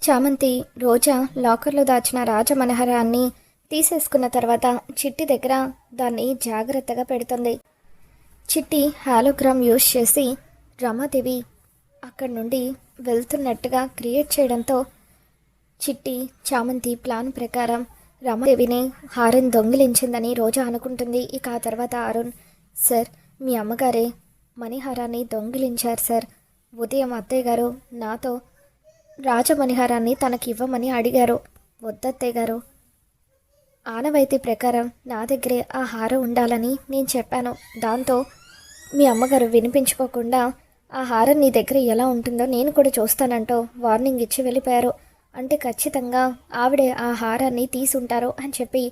చామంతి రోజా లాకర్లో దాచిన రాజమనోహరాన్ని తీసేసుకున్న తర్వాత చిట్టి దగ్గర దాన్ని జాగ్రత్తగా పెడుతుంది. చిట్టి హాలోగ్రామ్ యూజ్ చేసి రమాదేవి అక్కడి నుండి వెళ్తున్నట్టుగా క్రియేట్ చేయడంతో చిట్టి చామంతి ప్లాన్ ప్రకారం రమాదేవిని హారం దొంగిలించిందని రోజా అనుకుంటుంది. ఇక ఆ తర్వాత అరుణ్, సార్ మీ అమ్మగారే మణిహారాన్ని దొంగిలించారు సార్. ఉదయం అత్తయ్య గారు నాతో రాజమణిహారాన్ని తనకి ఇవ్వమని అడిగారు. వద్దత్తయ్య గారు, ఆనవాయితీ ప్రకారం నా దగ్గరే ఆ హారం ఉండాలని నేను చెప్పాను. దాంతో మీ అమ్మగారు వినిపించుకోకుండా ఆ హారం నీ దగ్గర ఎలా ఉంటుందో నేను కూడా చూస్తానంటూ వార్నింగ్ ఇచ్చి వెళ్ళిపోయారు. అంటే ఖచ్చితంగా ఆవిడే ఆ హారాన్ని తీసుంటారు అని చెప్పి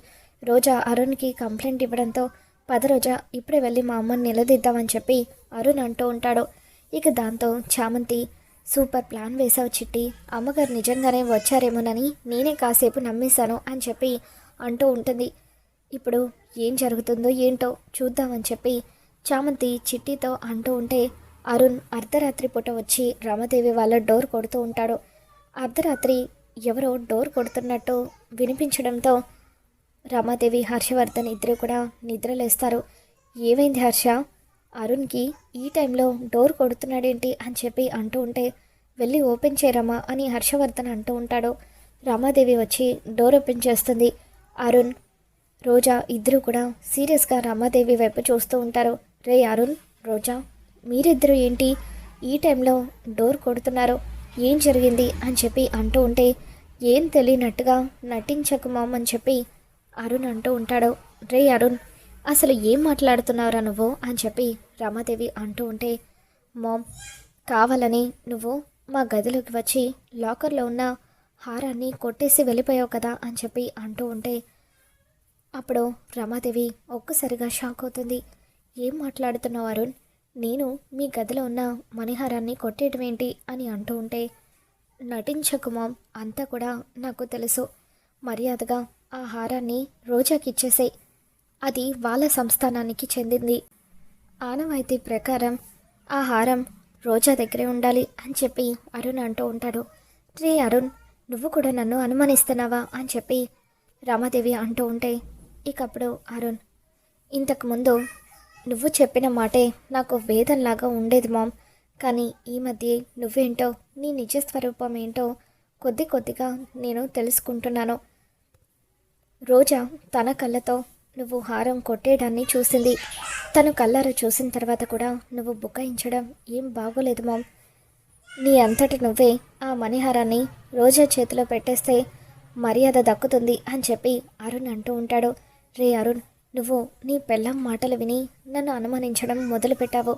రోజా అరుణ్కి కంప్లైంట్ ఇవ్వడంతో, పద రోజా ఇప్పుడే వెళ్ళి మా అమ్మని నిలదీద్దామని చెప్పి అరుణ్ అంటూ ఉంటాడు. ఇక దాంతో చామంతి, సూపర్ ప్లాన్ వేసావు చిట్టి, అమ్మగారు నిజంగానే వచ్చారేమోనని నేనే కాసేపు నమ్మేశాను అని చెప్పి అంటూ ఉంటుంది. ఇప్పుడు ఏం జరుగుతుందో ఏంటో చూద్దామని చెప్పి చామంతి చిట్టితో అంటూ ఉంటే అరుణ్ అర్ధరాత్రి పూట వచ్చి రమాదేవి వాళ్ళ డోర్ కొడుతూ ఉంటాడు. అర్ధరాత్రి ఎవరో డోర్ కొడుతున్నట్టు వినిపించడంతో రమాదేవి, హర్షవర్ధన్ ఇద్దరు కూడా నిద్రలేస్తారు. ఏమైంది హర్ష, అరుణ్కి ఈ టైంలో డోర్ కొడుతున్నాడేంటి అని చెప్పి అంటూ ఉంటే, వెళ్ళి ఓపెన్ చేయరమ్మా అని హర్షవర్ధన్ అంటూ ఉంటాడు. రమాదేవి వచ్చి డోర్ ఓపెన్ చేస్తుంది. అరుణ్, రోజా ఇద్దరు కూడా సీరియస్గా రమాదేవి వైపు చూస్తూ ఉంటారు. రే అరుణ్, రోజా, మీరిద్దరూ ఏంటి ఈ టైంలో డోర్ కొడుతున్నారు, ఏం జరిగింది అని చెప్పి అంటూ ఉంటే, ఏం తెలియనట్టుగా నటించకు మామ్ అని చెప్పి అరుణ్ అంటూ ఉంటాడు. రే అరుణ్, అసలు ఏం మాట్లాడుతున్నావురా నువ్వు అని చెప్పి రమాదేవి అంటూ ఉంటే, మామ్ కావాలని నువ్వు మా గదిలోకి వచ్చి లాకర్లో ఉన్న హారాన్ని కొట్టేసి వెళ్ళిపోయావు కదా అని చెప్పి అంటూ ఉంటే, అప్పుడు రమాదేవి ఒక్కసారిగా షాక్ అవుతుంది. ఏం మాట్లాడుతున్నావు అరుణ్, నేను మీ గదిలో ఉన్న మణిహారాన్ని కొట్టేయటం ఏంటి అని అంటూ ఉంటే, నటించకు మామ్, అంతా కూడా నాకు తెలుసు. మర్యాదగా ఆ హారాన్ని రోజాకి ఇచ్చేసే, అది వాళ్ళ సంస్థానానికి చెందింది. ఆనవాయితీ ప్రకారం ఆ హారం రోజా దగ్గరే ఉండాలి అని చెప్పి అరుణ్ అంటూ ఉంటాడు. రే అరుణ్, నువ్వు కూడా నన్ను అనుమానిస్తున్నావా అని చెప్పి రమాదేవి అంటూ ఉంటే, ఇకప్పుడు అరుణ్, ఇంతకుముందు నువ్వు చెప్పిన మాటే నాకు వేదంలాగా ఉండేది మామ్, కానీ ఈ మధ్య నువ్వేంటో, నీ నిజస్వరూపం ఏంటో కొద్ది కొద్దిగా నేను తెలుసుకుంటున్నాను. రోజా తన కళ్ళతో నువ్వు హారం కొట్టేయడాన్ని చూసింది. తను కళ్ళారా చూసిన తర్వాత కూడా నువ్వు బుకాయించడం ఏం బాగోలేదు మామ్. నీ అంతటి నువ్వే ఆ మణిహారాన్ని రోజా చేతిలో పెట్టేస్తే మర్యాద దక్కుతుంది అని చెప్పి అరుణ్ అంటూ ఉంటాడు. రే అరుణ్, నువ్వు నీ పెళ్ళాం మాటలు విని నన్ను అనుమానించడం మొదలుపెట్టావు.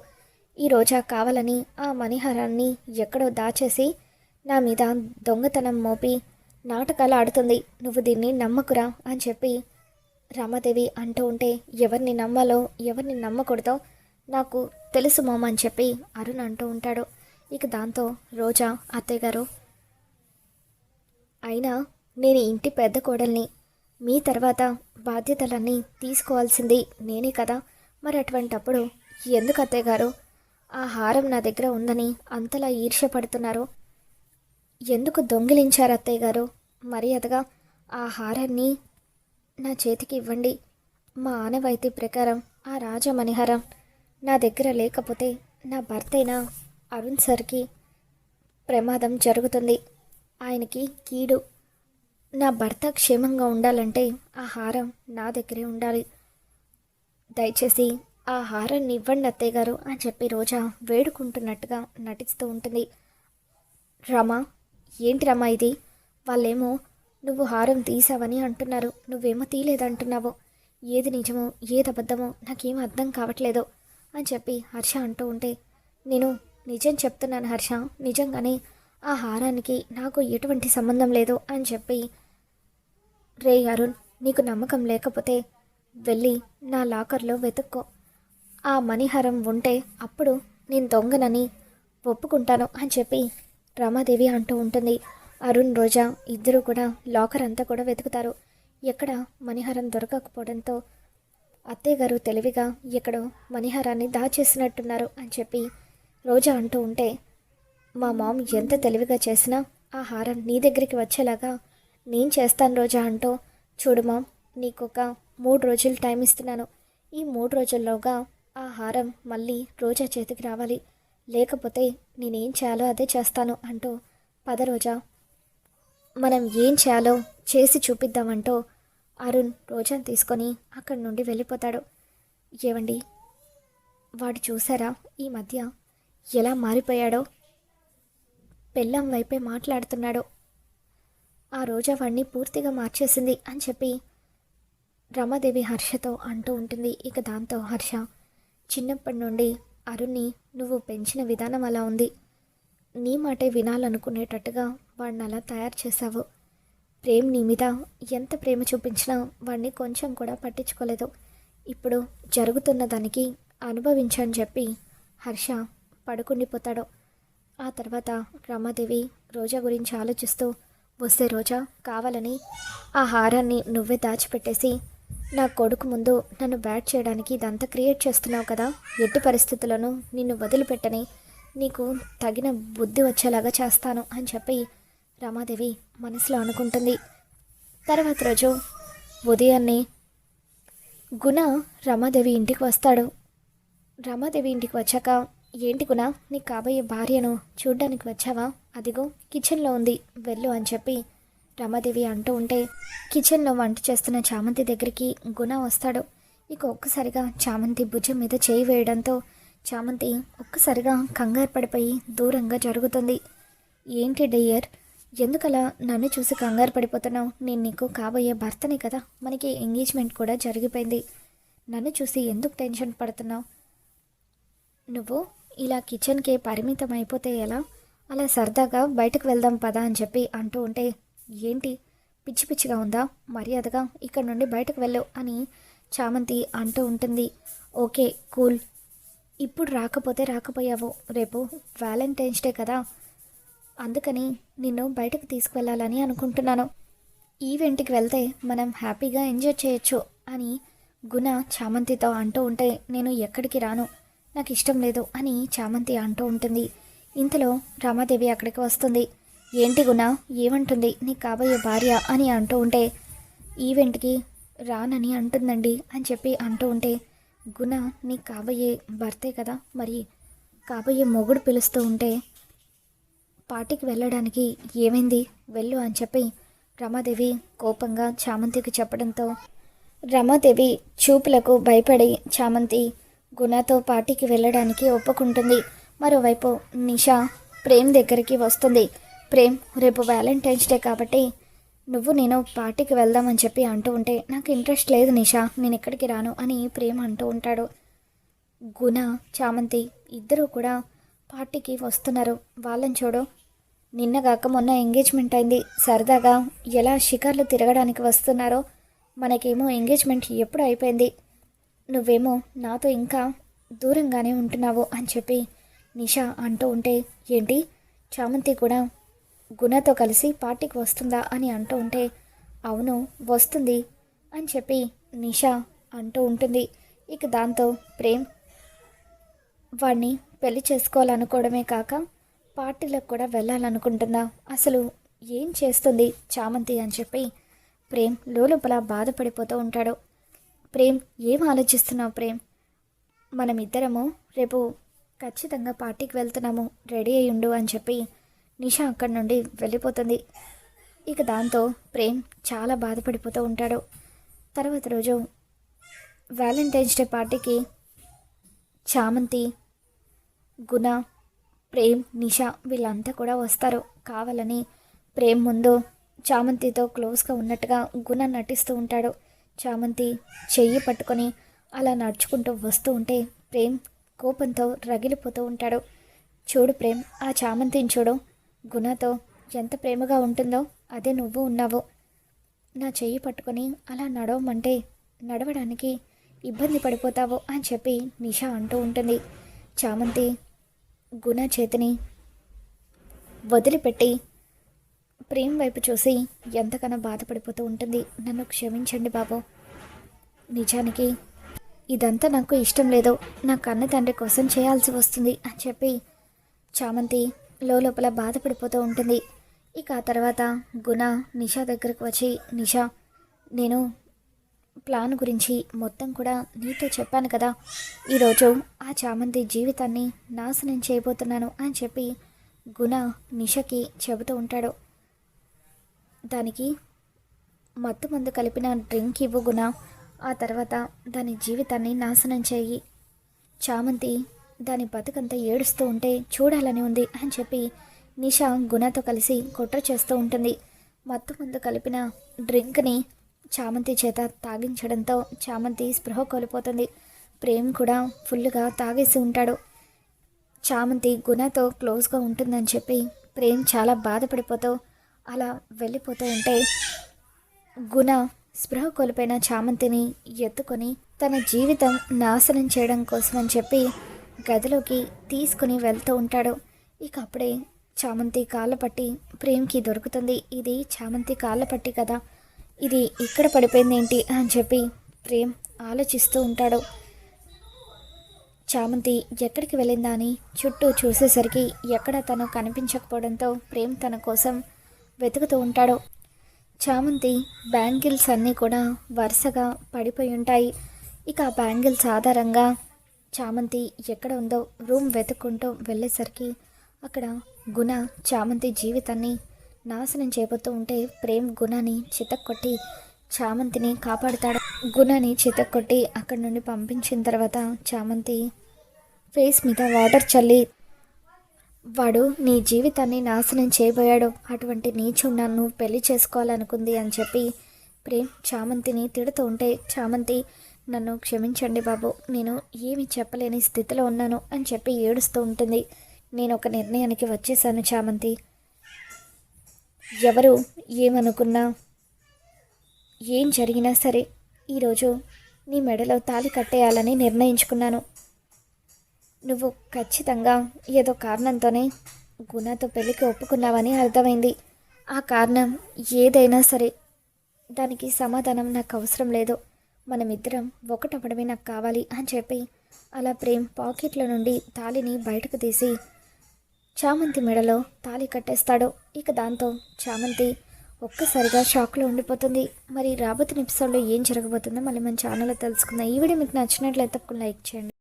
ఈ రోజా కావాలని ఆ మణిహారాన్ని ఎక్కడో దాచేసి నా మీద దొంగతనం మోపి నాటకాలు ఆడుతుంది. నువ్వు దీన్ని నమ్మకురా అని చెప్పి రమాదేవి అంటూ ఉంటే, ఎవరిని నమ్మాలో ఎవరిని నమ్మకూడదో నాకు తెలుసు మామ అని చెప్పి అరుణ్ అంటూ ఉంటాడు. ఇక దాంతో రోజా, అత్తయ్య గారు, అయినా నేను ఇంటి పెద్ద కోడల్ని, మీ తర్వాత బాధ్యతలన్నీ తీసుకోవాల్సింది నేనే కదా, మరి అటువంటప్పుడు ఎందుకు అత్తయ్య గారు ఆ హారం నా దగ్గర ఉందని అంతలా ఈర్ష్యపడుతున్నారు? ఎందుకు దొంగిలించారు అత్తయ్య గారు? మర్యాదగా ఆ హారాన్ని నా చేతికి ఇవ్వండి. మా ఆనవాయితీ ప్రకారం ఆ రాజమణిహారం నా దగ్గర లేకపోతే నా భర్త అయిన అరుణ్ సార్కి ప్రమాదం జరుగుతుంది. ఆయనకి కీడు. నా భర్త క్షేమంగా ఉండాలంటే ఆ హారం నా దగ్గరే ఉండాలి. దయచేసి ఆ హారాన్ని ఇవ్వండి అత్తయ్య గారు అని చెప్పి రోజా వేడుకుంటున్నట్టుగా నటిస్తూ ఉంటుంది. రమా, ఏంటి రమా ఇది? వాళ్ళేమో నువ్వు హారం తీసావని అంటున్నారు, నువ్వేమో తీయలేదంటున్నావు. ఏది నిజమో ఏది అబద్ధమో నాకేం అర్థం కావట్లేదు అని చెప్పి హర్ష అంటూ ఉంటే, నేను నిజం చెప్తున్నాను హర్ష, నిజంగానే ఆ హారానికి నాకు ఎటువంటి సంబంధం లేదు అని చెప్పి, రే అరుణ్, నీకు నమ్మకం లేకపోతే వెళ్ళి నా లాకర్లో వెతుక్కో. ఆ మణిహారం ఉంటే అప్పుడు నేను దొంగనని ఒప్పుకుంటాను అని చెప్పి రమాదేవి అంటూ ఉంటుంది. అరుణ్, రోజా ఇద్దరు కూడా లాకర్ అంతా కూడా వెతుకుతారు. ఎక్కడ మణిహారం దొరకకపోవడంతో అత్తయ్య గారు తెలివిగా ఎక్కడో మణిహారాన్ని దాచేసినట్టున్నారు అని చెప్పి రోజా అంటూ ఉంటే, మా మామ్ ఎంత తెలివిగా చేసినా ఆ హారం నీ దగ్గరికి వచ్చేలాగా నేను చేస్తాను రోజా అంటూ, చూడు మామ్, నీకొక 3 రోజులు టైం ఇస్తున్నాను. ఈ 3 రోజుల్లోగా ఆ హారం మళ్ళీ రోజా చేతికి రావాలి, లేకపోతే నేనేం చేయాలో అదే చేస్తాను అంటూ, పద రోజా, మనం ఏం చేయాలో చేసి చూపిద్దామంటూ అరుణ్ రోజాని తీసుకొని అక్కడి నుండి వెళ్ళిపోతాడు. ఏవండి, వాడు చూసారా ఈ మధ్య ఎలా మారిపోయాడో? పెళ్ళాం వైపే మాట్లాడుతున్నాడు. ఆ రోజా వాడిని పూర్తిగా మార్చేసింది అని చెప్పి రమాదేవి హర్షతో అంటూ ఉంటుంది. ఇక దాంతో హర్ష, చిన్నప్పటి నుండి అరుణ్ని నువ్వు పెంచిన విధానం అలా ఉంది. నీ మాటే వినాలనుకునేటట్టుగా వాడిని అలా తయారు చేశావు. ప్రేమ్ నీ మీద ఎంత ప్రేమ చూపించినా వాడిని కొంచెం కూడా పట్టించుకోలేదు. ఇప్పుడు జరుగుతున్న దానికి అనుభవించని చెప్పి హర్ష పడుకుండిపోతాడు. ఆ తర్వాత రమాదేవి రోజా గురించి ఆలోచిస్తూ, వస్తే రోజా, కావాలని ఆ హారాన్ని నువ్వే దాచిపెట్టేసి నా కొడుకు ముందు నన్ను బ్యాట్ చేయడానికి ఇదంతా క్రియేట్ చేస్తున్నావు కదా, ఎట్టి పరిస్థితుల్లోనూ నిన్ను వదిలిపెట్టని, నీకు తగిన బుద్ధి వచ్చేలాగా చేస్తాను అని చెప్పి రమాదేవి మనసులో అనుకుంటుంది. తర్వాత రోజు ఉదయాన్నే గుణ రమాదేవి ఇంటికి వస్తాడు. రమాదేవి ఇంటికి వచ్చాక, ఏంటి గుణ, నీకు కాబోయే భార్యను చూడ్డానికి వచ్చావా? అదిగో కిచెన్లో ఉంది, వెళ్ళు అని చెప్పి రమాదేవి అంటూ ఉంటే, కిచెన్లో వంట చేస్తున్న చామంతి దగ్గరికి గుణ వస్తాడు. ఇక ఒక్కసారిగా చామంతి భుజం మీద చేయి వేయడంతో చామంతి ఒక్కసారిగా కంగారు పడిపోయి దూరంగా జరుగుతుంది. ఏంటి డియర్, ఎందుకలా నన్ను చూసి కంగారు పడిపోతున్నావు? నేను నీకు కాబోయే భర్తనే కదా, మనకి ఎంగేజ్మెంట్ కూడా జరిగిపోయింది. నన్ను చూసి ఎందుకు టెన్షన్ పడుతున్నావు? నువ్వు ఇలా కిచెన్కి పరిమితం అయిపోతే ఎలా? అలా సరదాగా బయటకు వెళ్దాం పదా అని చెప్పి అంటూ ఉంటే, ఏంటి పిచ్చి పిచ్చిగా ఉందా? మర్యాదగా ఇక్కడ నుండి బయటకు వెళ్ళు అని చామంతి అంటూ ఉంటుంది. ఓకే కూల్, ఇప్పుడు రాకపోతే రాకపోయావు, రేపు వ్యాలంటైన్స్ డే కదా, అందుకని నిన్ను బయటకు తీసుకువెళ్ళాలని అనుకుంటున్నాను. ఈవెంట్కి వెళ్తే మనం హ్యాపీగా ఎంజాయ్ చేయొచ్చు అని గుణ చామంతితో అంటూ ఉంటే, నేను ఎక్కడికి రాను, నాకు ఇష్టం లేదు అని చామంతి అంటూ ఉంటుంది. ఇంతలో రమాదేవి అక్కడికి వస్తుంది. ఏంటి గుణ, ఏమంటుంది నీ కాబోయే భార్య అని అంటూ ఉంటే, ఈవెంట్కి రానని అంటుందండి అని చెప్పి అంటూ ఉంటే, గుణ నీ కాబోయే భర్తే కదా, మరి కాబోయే మొగుడు పిలుస్తూ ఉంటే పార్టీకి వెళ్ళడానికి ఏమైంది, వెళ్ళు అని చెప్పి రమాదేవి కోపంగా చామంతికి చెప్పడంతో రమాదేవి చూపులకు భయపడి చామంతి గుణతో పార్టీకి వెళ్ళడానికి ఒప్పుకుంటుంది. మరోవైపు నిషా ప్రేమ్ దగ్గరికి వస్తుంది. ప్రేమ్, రేపు వ్యాలంటైన్స్ డే కాబట్టి నువ్వు నేను పార్టీకి వెళ్దామని చెప్పి అంటూ ఉంటే, నాకు ఇంట్రెస్ట్ లేదు నిషా, నేను ఎక్కడికి రాను అని ప్రేమ్ అంటూ ఉంటాడు. గుణ చామంతి ఇద్దరూ కూడా పార్టీకి వస్తున్నారు. వాళ్ళని చూడు, నిన్నగాక మొన్న ఎంగేజ్మెంట్ అయింది, సరదాగా ఎలా షికార్లు తిరగడానికి వస్తున్నారో, మనకేమో ఎంగేజ్మెంట్ ఎప్పుడు అయిపోయింది, నువ్వేమో నాతో ఇంకా దూరంగానే ఉంటున్నావు అని చెప్పి నిషా అంటూ ఉంటే, ఏంటి చామంతి కూడా గుణతో కలిసి పార్టీకి వస్తుందా అని అంటూ ఉంటే, అవును వస్తుంది అని చెప్పి నిషా అంటూ ఉంటుంది. ఇక దాంతో ప్రేమ్ వాడిని పెళ్లి చేసుకోవాలనుకోవడమే కాక పార్టీలకు కూడా వెళ్ళాలనుకుంటుందా, అసలు ఏం చేస్తుంది చామంతి అని చెప్పి ప్రేమ్ లోపల బాధపడిపోతూ ఉంటాడు. ప్రేమ్, ఏం ఆలోచిస్తున్నావు ప్రేమ్, మనమిద్దరము రేపు ఖచ్చితంగా పార్టీకి వెళ్తున్నాము, రెడీ అయ్యి ఉండు అని చెప్పి నిషా అక్కడి నుండి వెళ్ళిపోతుంది. ఇక దాంతో ప్రేమ్ చాలా బాధపడిపోతూ ఉంటాడు. తర్వాత రోజు వ్యాలంటైన్స్ డే పార్టీకి చామంతి, గుణ, ప్రేమ్, నిషా వీళ్ళంతా కూడా వస్తారు. కావాలని ప్రేమ్ ముందు చామంతితో క్లోజ్గా ఉన్నట్టుగా గుణ నటిస్తూ ఉంటాడు. చామంతి చెయ్యి పట్టుకొని అలా నడుచుకుంటూ వస్తూ ఉంటే ప్రేమ్ కోపంతో రగిలిపోతూ ఉంటాడు. చూడు ప్రేమ్, ఆ చామంతిని చూడు, గుణతో ఎంత ప్రేమగా ఉంటుందో అదే నువ్వు ఉన్నావు. నా చెయ్యి పట్టుకొని అలా నడవమంటే నడవడానికి ఇబ్బంది పడిపోతావు అని చెప్పి నిషా అంటూ ఉంటుంది. చామంతి గుణ చేతిని వదిలిపెట్టి ప్రేమ్ వైపు చూసి ఎంతగానో బాధపడిపోతూ ఉంటుంది. నన్ను క్షమించండి బాబు, నిజానికి ఇదంతా నాకు ఇష్టం లేదు, నా కన్న తండ్రి కోసం చేయాల్సి వస్తుంది అని చెప్పి చామంతి లోపల బాధపడిపోతూ ఉంటుంది. ఇక ఆ తర్వాత గుణ నిషా దగ్గరకు వచ్చి, నిషా, నేను ప్లాన్ గురించి మొత్తం కూడా నీతో చెప్పాను కదా, ఈరోజు ఆ చామంతి జీవితాన్ని నాశనం చేయబోతున్నాను అని చెప్పి గుణ నిషకి చెబుతూ ఉంటాడు. దానికి మత్తు మందు కలిపిన డ్రింక్ ఇవ్వు గుణ, ఆ తర్వాత దాని జీవితాన్ని నాశనం చేయి. చామంతి దాని బతుకంతా ఏడుస్తూ ఉంటే చూడాలని ఉంది అని చెప్పి నిషా గుణతో కలిసి కుట్ర చేస్తూ ఉంటుంది. మత్తు మందు కలిపిన డ్రింక్ని చామంతి చేత తాగించడంతో చామంతి స్పృహ కోల్పోతుంది. ప్రేమ్ కూడా ఫుల్గా తాగేసి ఉంటాడు. చామంతి గుణతో క్లోజ్గా ఉంటుందని చెప్పి ప్రేమ్ చాలా బాధపడిపోతూ అలా వెళ్ళిపోతూ ఉంటే గుణ స్పృహ కోల్పోయిన చామంతిని ఎత్తుకొని తన జీవితం నాశనం చేయడం కోసం అని చెప్పి గదిలోకి తీసుకుని వెళ్తూ ఉంటాడు. ఇక అప్పుడే చామంతి కాళ్ళ పట్టి ప్రేమ్కి దొరుకుతుంది. ఇది చామంతి కాళ్ళ పట్టి కదా, ఇది ఇక్కడ పడిపోయింది ఏంటి అని చెప్పి ప్రేమ్ ఆలోచిస్తూ ఉంటాడు. చామంతి ఎక్కడికి వెళ్ళిందా అని చుట్టూ చూసేసరికి ఎక్కడ తను కనిపించకపోవడంతో ప్రేమ్ తన కోసం వెతుకుతూ ఉంటాడు. చామంతి బ్యాంగిల్స్ అన్నీ కూడా వరుసగా పడిపోయి ఉంటాయి. ఇక ఆ బ్యాంగిల్స్ ఆధారంగా చామంతి ఎక్కడ ఉందో రూమ్ వెతుక్కుంటూ వెళ్ళేసరికి అక్కడ గుణ చామంతి జీవితాన్ని నాశనం చేయబోతూ ఉంటే ప్రేమ్ గుణని చితక్కొట్టి చామంతిని కాపాడుతాడు. గుణని చితక్కొట్టి అక్కడి నుండి పంపించిన తర్వాత చామంతి ఫేస్ మీద వాటర్ చల్లి, వాడు నీ జీవితాన్ని నాశనం చేయబోయాడు, అటువంటి నీచుడు నన్ను పెళ్లి చేసుకోవాలనుకుంది అని చెప్పి ప్రేమ్ చామంతిని తిడుతూ ఉంటే చామంతి, నన్ను క్షమించండి బాబు, నేను ఏమి చెప్పలేని స్థితిలో ఉన్నాను అని చెప్పి ఏడుస్తూ ఉంటుంది. నేను ఒక నిర్ణయానికి వచ్చేసాను చామంతి, ఎవరు ఏమనుకున్నా ఏం జరిగినా సరే ఈరోజు నీ మెడలో తాళి కట్టేయాలని నిర్ణయించుకున్నాను. నువ్వు ఖచ్చితంగా ఏదో కారణంతోనే గుణతో పెళ్ళికి ఒప్పుకున్నావని అర్థమైంది. ఆ కారణం ఏదైనా సరే దానికి సమాధానం నాకు అవసరం లేదు, మనమిద్దరం ఒకటపడమే నాకు కావాలి అని చెప్పి అలా ప్రేమ్ పాకెట్లో నుండి తాళిని బయటకు తీసి చామంతి మెడలో తాళి కట్టేస్తాడు. ఇక దాంతో చామంతి ఒక్కసారిగా షాక్లో ఉండిపోతుంది. మరి రాబోతున్న ఎపిసోడ్లో ఏం జరగబోతుందో మళ్ళీ మన ఛానల్లో తెలుసుకుందాం. ఈ వీడియో మీకు నచ్చినట్లయితే లైక్ చేయండి.